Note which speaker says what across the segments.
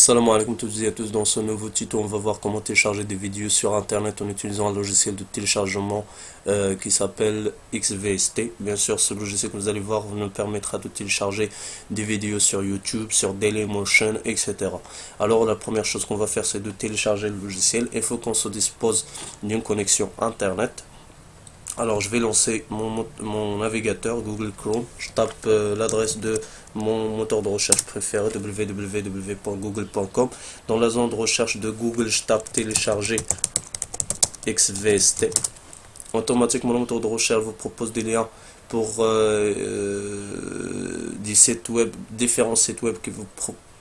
Speaker 1: Salam alaikum toutes et à tous. Dans ce nouveau tuto, on va voir comment télécharger des vidéos sur internet en utilisant un logiciel de téléchargement qui s'appelle XVST. Bien sûr, ce logiciel que vous allez voir nous permettra de télécharger des vidéos sur YouTube, sur Dailymotion, etc. Alors la première chose qu'on va faire, c'est de télécharger le logiciel. Il faut qu'on se dispose d'une connexion internet. Alors je vais lancer mon navigateur Google Chrome, je tape l'adresse de mon moteur de recherche préféré www.google.com. Dans la zone de recherche de Google, je tape télécharger XVST. Automatiquement le moteur de recherche vous propose des liens pour des sites web, différents sites web qui vous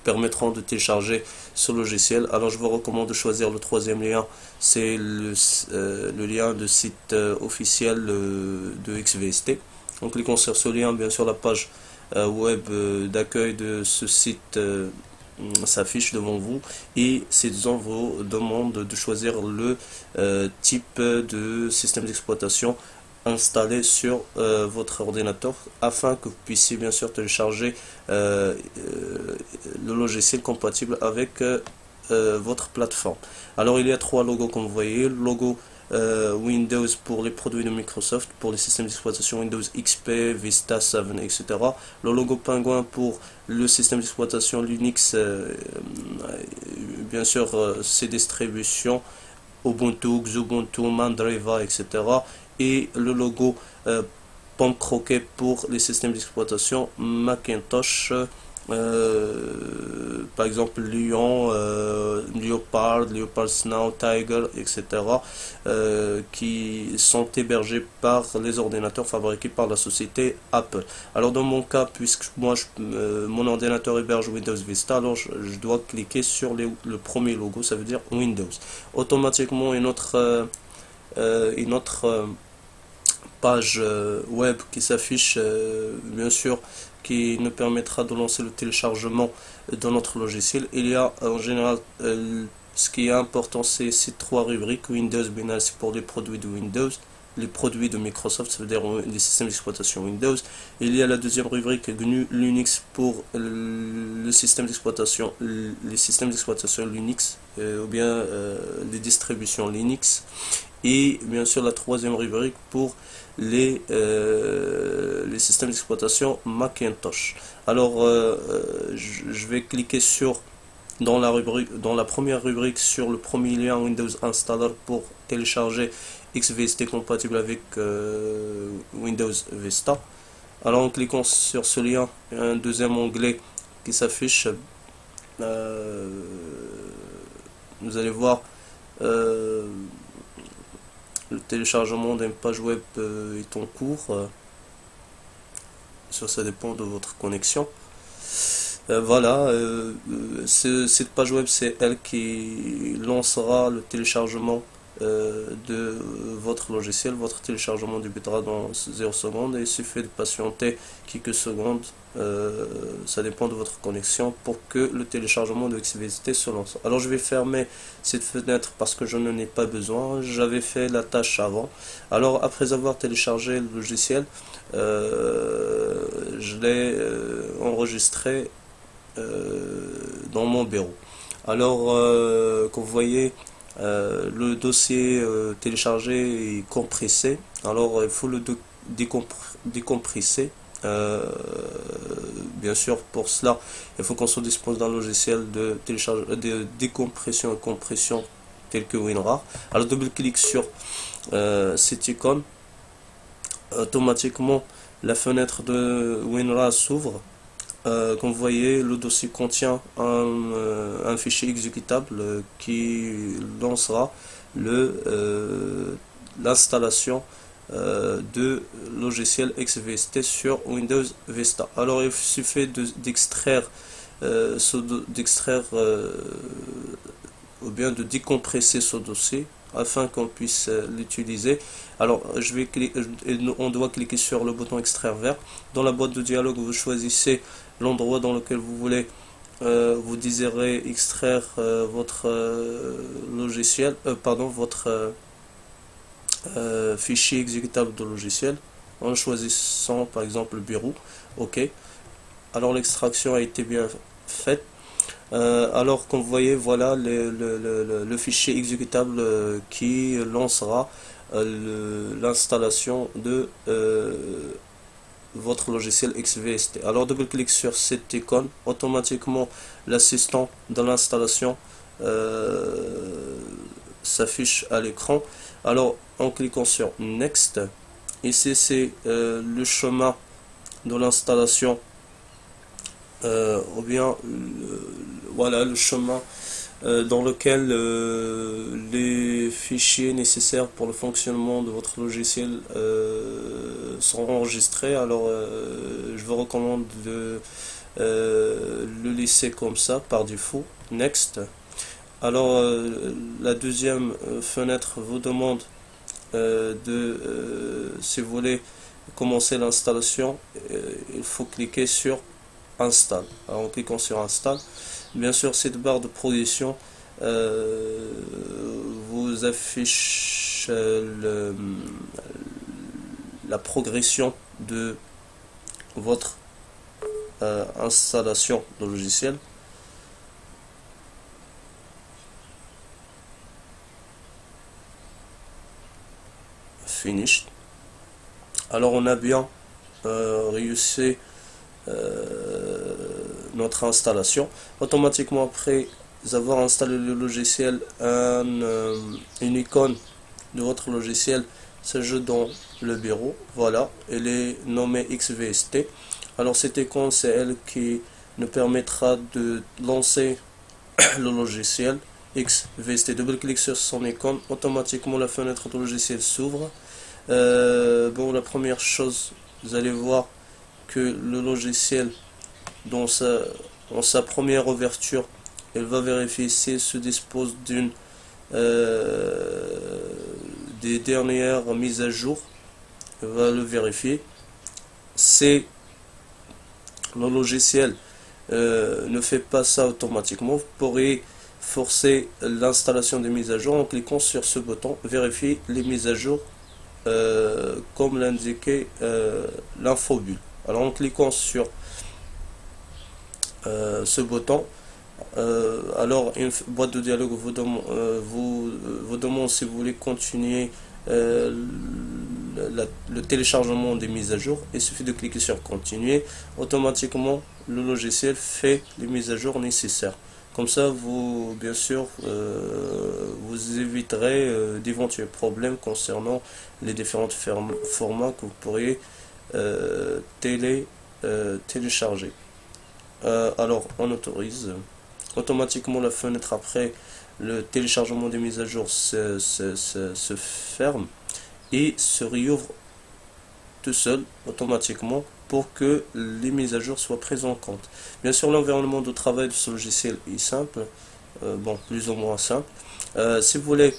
Speaker 1: permettront de télécharger ce logiciel. Alors je vous recommande de choisir le troisième lien, c'est le lien de site officiel de XVST. En cliquant sur ce lien, bien sûr la page web d'accueil de ce site s'affiche devant vous et ces zones vous demandent de choisir le type de système d'exploitation installé sur votre ordinateur afin que vous puissiez bien sûr télécharger le logiciel compatible avec votre plateforme. Alors il y a trois logos comme vous voyez, le logo Windows pour les produits de Microsoft, pour les systèmes d'exploitation Windows XP, Vista, 7, etc. Le logo pingouin pour le système d'exploitation Linux, bien sûr ses distributions Ubuntu, Xubuntu, Mandriva, etc. Et le logo pomme croquet pour les systèmes d'exploitation Macintosh, par exemple Lion, Leopard, Leopard Snow, Tiger, etc. Qui sont hébergés par les ordinateurs fabriqués par la société Apple. Alors dans mon cas, puisque moi mon ordinateur héberge Windows Vista, alors je dois cliquer sur le premier logo, ça veut dire Windows. Automatiquement une autre page web qui s'affiche, bien sûr, qui nous permettra de lancer le téléchargement de notre logiciel. Il y a en général, ce qui est important, c'est ces trois rubriques. Windows Binary, c'est pour les produits de Windows, les produits de Microsoft, ça veut dire les systèmes d'exploitation Windows. Il y a la deuxième rubrique GNU Linux pour le système d'exploitation, les systèmes d'exploitation Linux, ou bien les distributions Linux. Et bien sûr la troisième rubrique pour les systèmes d'exploitation Macintosh. Alors je vais cliquer dans la première rubrique sur le premier lien Windows Installer pour télécharger XVST compatible avec Windows Vista. Alors en cliquant sur ce lien, il y a un deuxième onglet qui s'affiche. Vous allez voir le téléchargement d'une page web est en cours. Ça dépend de votre connexion. Voilà, cette page web, c'est elle qui lancera le téléchargement de votre logiciel. Votre téléchargement débutera dans 0 secondes et il suffit de patienter quelques secondes, ça dépend de votre connexion, pour que le téléchargement de XVST se lance. Alors je vais fermer cette fenêtre parce que je n'en ai pas besoin, j'avais fait la tâche avant. Alors après avoir téléchargé le logiciel, je l'ai enregistré dans mon bureau. Alors comme vous voyez, le dossier téléchargé est compressé. Alors il faut le décompresser. Bien sûr, pour cela il faut qu'on se dispose d'un logiciel de décompression et compression tel que WinRAR. Alors double-clic sur cette icône, automatiquement la fenêtre de WinRAR s'ouvre. Comme vous voyez, le dossier contient un fichier exécutable qui lancera l'installation de logiciel XVST sur Windows Vista. Alors il suffit d'extraire ou bien de décompresser ce dossier afin qu'on puisse l'utiliser. Alors on doit cliquer sur le bouton extraire vert. Dans la boîte de dialogue, vous choisissez l'endroit dans lequel vous voulez vous désirez extraire votre logiciel, votre fichier exécutable de logiciel, en choisissant par exemple le bureau. OK. Alors l'extraction a été bien faite. Alors comme vous voyez, voilà le fichier exécutable qui lancera l'installation de votre logiciel XVST. Alors double-clic sur cette icône, automatiquement l'assistant de l'installation s'affiche à l'écran. Alors en cliquant sur Next, ici c'est le chemin de l'installation, ou bien voilà le chemin dans lequel les fichiers nécessaires pour le fonctionnement de votre logiciel sont enregistrés. Alors je vous recommande de le laisser comme ça par défaut. Next. Alors la deuxième fenêtre vous demande si vous voulez commencer l'installation, il faut cliquer sur Install. Alors en cliquant sur Install, bien sûr cette barre de progression vous affiche la progression de votre installation de logiciel. Finish. Alors on a bien réussi notre installation. Automatiquement après avoir installé le logiciel, une icône de votre logiciel s'ajoute dans le bureau. Voilà, elle est nommée XVST. Alors cette icône, c'est elle qui nous permettra de lancer le logiciel XVST. Double-clic sur son icône, automatiquement la fenêtre de logiciel s'ouvre. Bon, la première chose, vous allez voir que le logiciel dans sa première ouverture, il va vérifier s'il se dispose d'une des dernières mises à jour. Il va le vérifier. Si le logiciel ne fait pas ça automatiquement, vous pourrez forcer l'installation des mises à jour en cliquant sur ce bouton vérifier les mises à jour, comme l'indiquait l'infobulle. Alors en cliquant sur ce bouton, alors une boîte de dialogue vous demande si vous voulez continuer le téléchargement des mises à jour. Il suffit de cliquer sur continuer, automatiquement le logiciel fait les mises à jour nécessaires. Comme ça, vous, bien sûr, vous éviterez d'éventuels problèmes concernant les différents formats que vous pourriez télécharger. Alors, on autorise. Automatiquement, la fenêtre après le téléchargement des mises à jour se ferme et se réouvre tout seul automatiquement pour que les mises à jour soient prises en compte. Bien sûr, l'environnement de travail de ce logiciel est simple, bon, plus ou moins simple. Si vous voulez,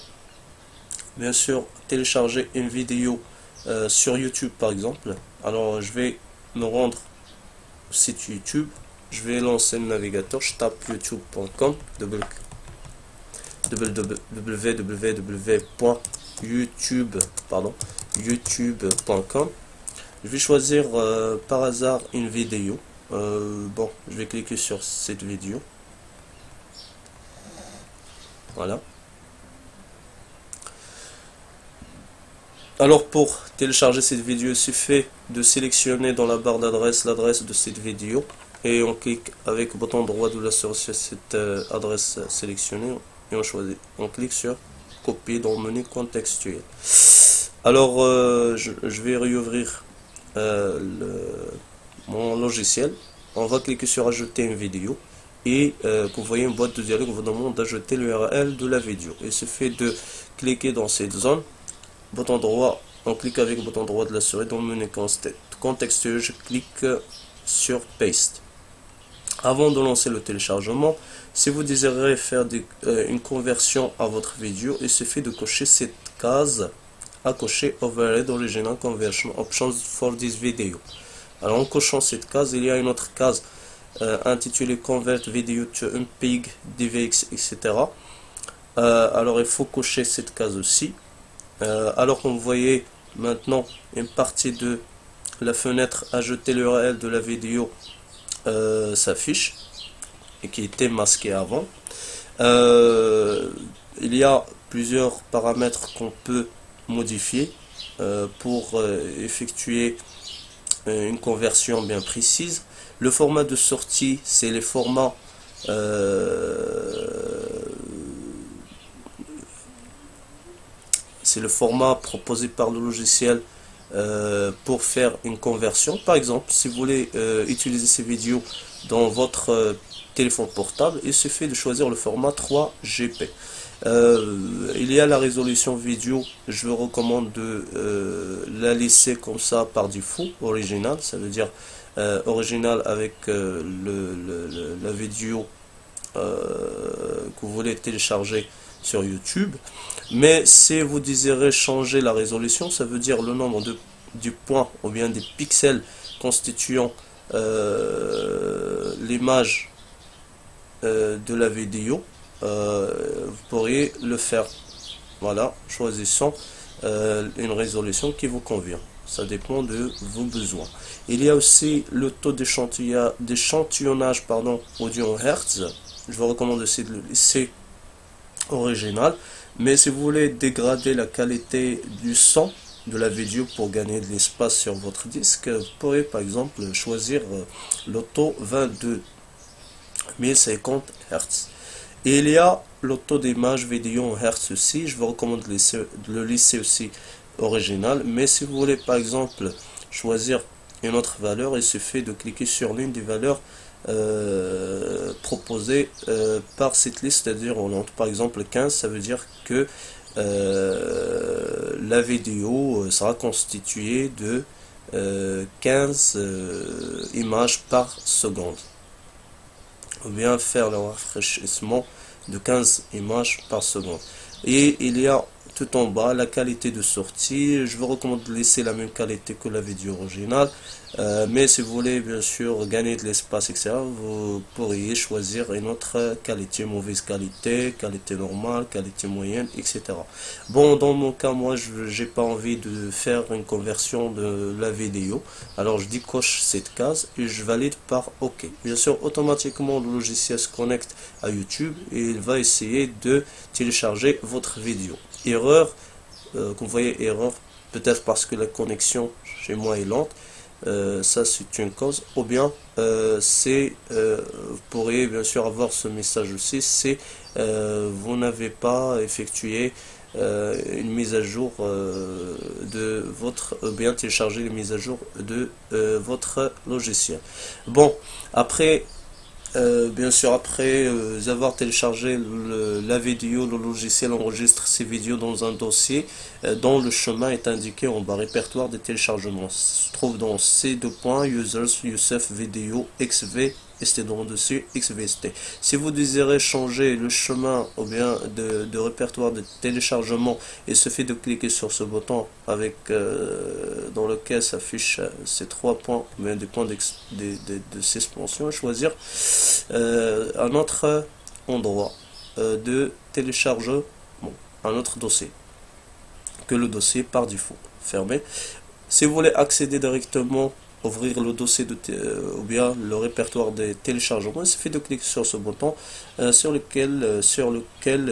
Speaker 1: bien sûr, télécharger une vidéo sur YouTube par exemple, alors je vais me rendre au site YouTube, je vais lancer le navigateur, je tape youtube.com, www.youtube.com. Je vais choisir par hasard une vidéo. Bon, je vais cliquer sur cette vidéo. Voilà. Alors pour télécharger cette vidéo, il suffit de sélectionner dans la barre d'adresse l'adresse de cette vidéo et on clique avec le bouton droit de la souris sur cette adresse sélectionnée et on choisit. On clique sur copier dans le menu contextuel. Alors je vais réouvrir mon logiciel. On va cliquer sur ajouter une vidéo et vous voyez une boîte de dialogue vous demande d'ajouter l'URL de la vidéo. Il suffit de cliquer dans cette zone, bouton droit, on clique avec le bouton droit de la souris dans le menu contextuel, je clique sur paste. Avant de lancer le téléchargement, si vous désirez faire une conversion à votre vidéo, il suffit de cocher cette case à cocher Override Original Conversion Options for this video. Alors en cochant cette case, il y a une autre case intitulée Convert Video to MPEG, DVX, etc. Alors il faut cocher cette case aussi. Alors comme vous voyez maintenant une partie de la fenêtre ajouter l'URL de la vidéo s'affiche. et qui était masqué avant. Il y a plusieurs paramètres qu'on peut modifier pour effectuer une conversion bien précise. Le format de sortie, c'est les formats c'est le format proposé par le logiciel pour faire une conversion. Par exemple, si vous voulez utiliser ces vidéos dans votre téléphone portable, il suffit de choisir le format 3GP. Il y a la résolution vidéo, je vous recommande de la laisser comme ça par défaut, original, ça veut dire original avec la vidéo que vous voulez télécharger sur YouTube. Mais si vous désirez changer la résolution, ça veut dire le nombre du points ou bien des pixels constituant l'image de la vidéo, vous pourriez le faire. Voilà, choisissant une résolution qui vous convient. Ça dépend de vos besoins. Il y a aussi le taux d'échantillonnage audio en Hertz. Je vous recommande aussi de le laisser original. Mais si vous voulez dégrader la qualité du son de la vidéo pour gagner de l'espace sur votre disque, vous pourrez par exemple choisir l'auto 22 050 Hz. Et il y a l'auto d'image vidéo en Hertz aussi. Je vous recommande de le laisser aussi original. Mais si vous voulez par exemple choisir une autre valeur, il suffit de cliquer sur l'une des valeurs proposées par cette liste, c'est-à-dire on entre par exemple 15, ça veut dire que la vidéo sera constituée de 15 images par seconde, ou bien faire le rafraîchissement de 15 images par seconde. Et il y a tout en bas la qualité de sortie. Je vous recommande de laisser la même qualité que la vidéo originale, mais si vous voulez bien sûr gagner de l'espace, etc., vous pourriez choisir une autre qualité, mauvaise qualité, qualité normale, qualité moyenne, etc. Bon, dans mon cas, moi j'ai pas envie de faire une conversion de la vidéo, alors je décoche cette case et je valide par OK. Bien sûr, automatiquement le logiciel se connecte à YouTube et il va essayer de télécharger votre vidéo. Erreur, comme vous voyez, erreur, peut-être parce que la connexion chez moi est lente, ça c'est une cause, ou bien vous pourriez bien sûr avoir ce message aussi, c'est vous n'avez pas effectué une mise à jour de votre, bien télécharger les mises à jour de votre logiciel. Bon, après bien sûr, après avoir téléchargé la vidéo, le logiciel enregistre ces vidéos dans un dossier dont le chemin est indiqué en bas, répertoire de téléchargement. Ça se trouve dans ces deux points, users, Youssef, vidéo, XV, ST dans le dossier XVST. Si vous désirez changer le chemin ou bien de répertoire de téléchargement, il suffit de cliquer sur ce bouton avec dans lequel s'affichent ces trois points, mais des points de suspension, et choisir un autre endroit de téléchargement, un autre dossier que le dossier par défaut fermé. Si vous voulez accéder directement, ouvrir le dossier ou bien le répertoire des téléchargements, il suffit de cliquer sur ce bouton sur lequel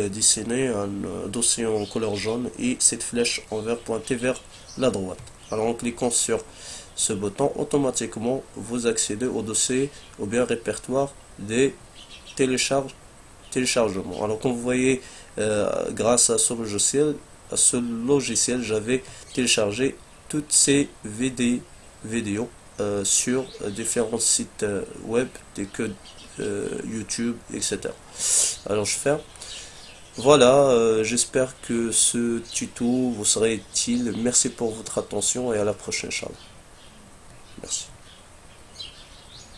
Speaker 1: dessiner un dossier en couleur jaune et cette flèche en vert pointée vers la droite. Alors en cliquant sur ce bouton, automatiquement vous accédez au dossier ou bien répertoire des téléchargements. Alors comme vous voyez, grâce à ce logiciel, j'avais téléchargé toutes ces vidéos sur différents sites web tels que YouTube, etc. Alors je ferme. Voilà, j'espère que ce tuto vous sera utile. Merci pour votre attention et à la prochaine, Inch'Allah. Merci.